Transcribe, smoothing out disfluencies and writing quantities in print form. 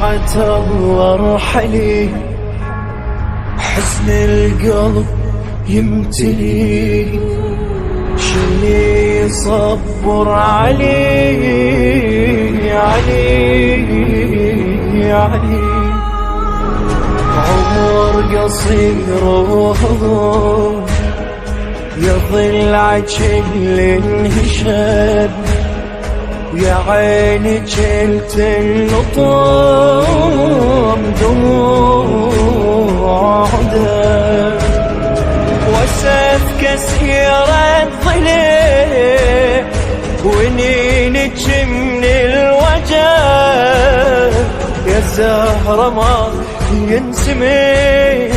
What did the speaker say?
طاعة الله ارحلي، حزن القلب يمتلي، شلي صبر علي علي علي. عمر قصير يظل عجل انهشام، يا عيني جلت اللطم دموع دم، وسف كسيرة ضلع ونينك من الوجع، يا زهرة ما ينسمي